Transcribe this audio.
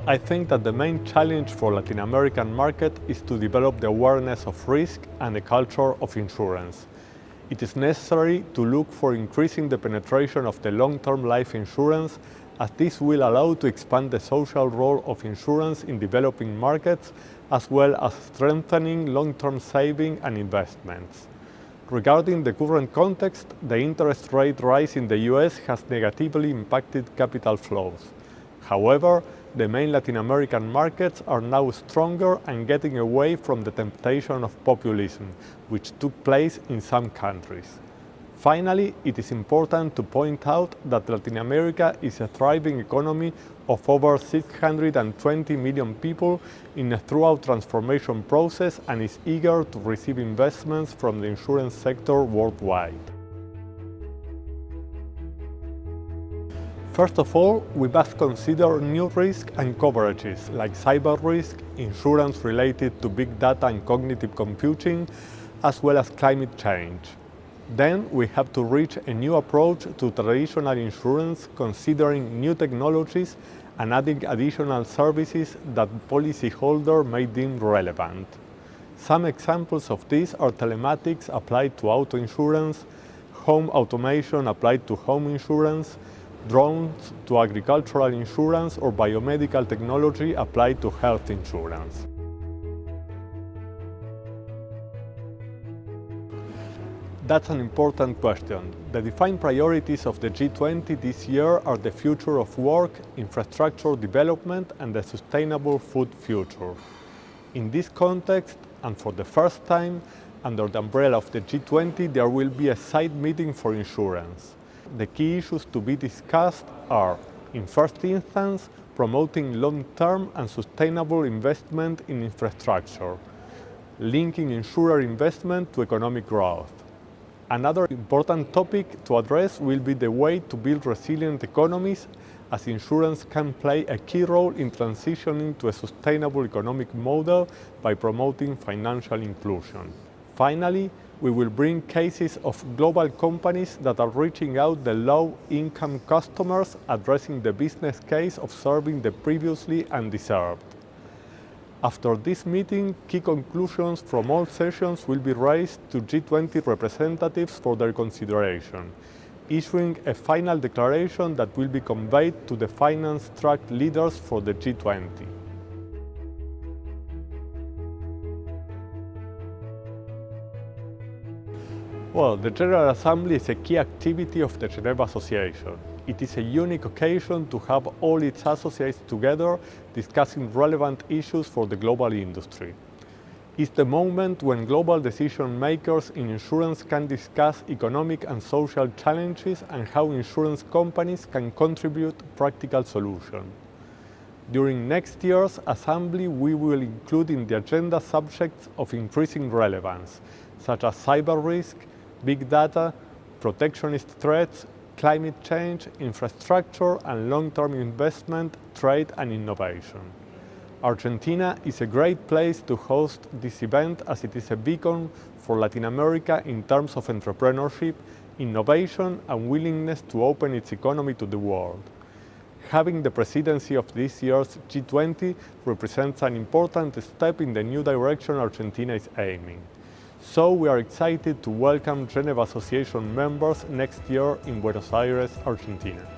I think that the main challenge for Latin American market is to develop the awareness of risk and the culture of insurance. It is necessary to look for increasing the penetration of the long-term life insurance, as this will allow to expand the social role of insurance in developing markets, as well as strengthening long-term saving and investments. Regarding the current context, the interest rate rise in the US has negatively impacted capital flows. However, the main Latin American markets are now stronger and getting away from the temptation of populism, which took place in some countries. Finally, it is important to point out that Latin America is a thriving economy of over 620 million people in a thorough transformation process and is eager to receive investments from the insurance sector worldwide. First of all, we must consider new risks and coverages like cyber risk, insurance related to big data and cognitive computing, as well as climate change. Then we have to reach a new approach to traditional insurance, considering new technologies and adding additional services that policyholders may deem relevant. Some examples of these are telematics applied to auto insurance, home automation applied to home insurance, drones to agricultural insurance, or biomedical technology applied to health insurance. That's an important question. The defined priorities of the G20 this year are the future of work, infrastructure development, and the sustainable food future. In this context, and for the first time, under the umbrella of the G20, there will be a side meeting for insurance. The key issues to be discussed are, in first instance, promoting long-term and sustainable investment in infrastructure, linking insurer investment to economic growth. Another important topic to address will be the way to build resilient economies, as insurance can play a key role in transitioning to a sustainable economic model by promoting financial inclusion. Finally, we will bring cases of global companies that are reaching out to low-income customers, addressing the business case of serving the previously undeserved. After this meeting, key conclusions from all sessions will be raised to G20 representatives for their consideration, issuing a final declaration that will be conveyed to the finance-track leaders for the G20. Well, the General Assembly is a key activity of the Geneva Association. It is a unique occasion to have all its associates together discussing relevant issues for the global industry. It's the moment when global decision makers in insurance can discuss economic and social challenges and how insurance companies can contribute to practical solutions. During next year's assembly, we will include in the agenda subjects of increasing relevance, such as cyber risk, big data, protectionist threats, climate change, infrastructure, and long-term investment, trade, and innovation. Argentina is a great place to host this event, as it is a beacon for Latin America in terms of entrepreneurship, innovation, and willingness to open its economy to the world. Having the presidency of this year's G20 represents an important step in the new direction Argentina is aiming. So we are excited to welcome Geneva Association members next year in Buenos Aires, Argentina.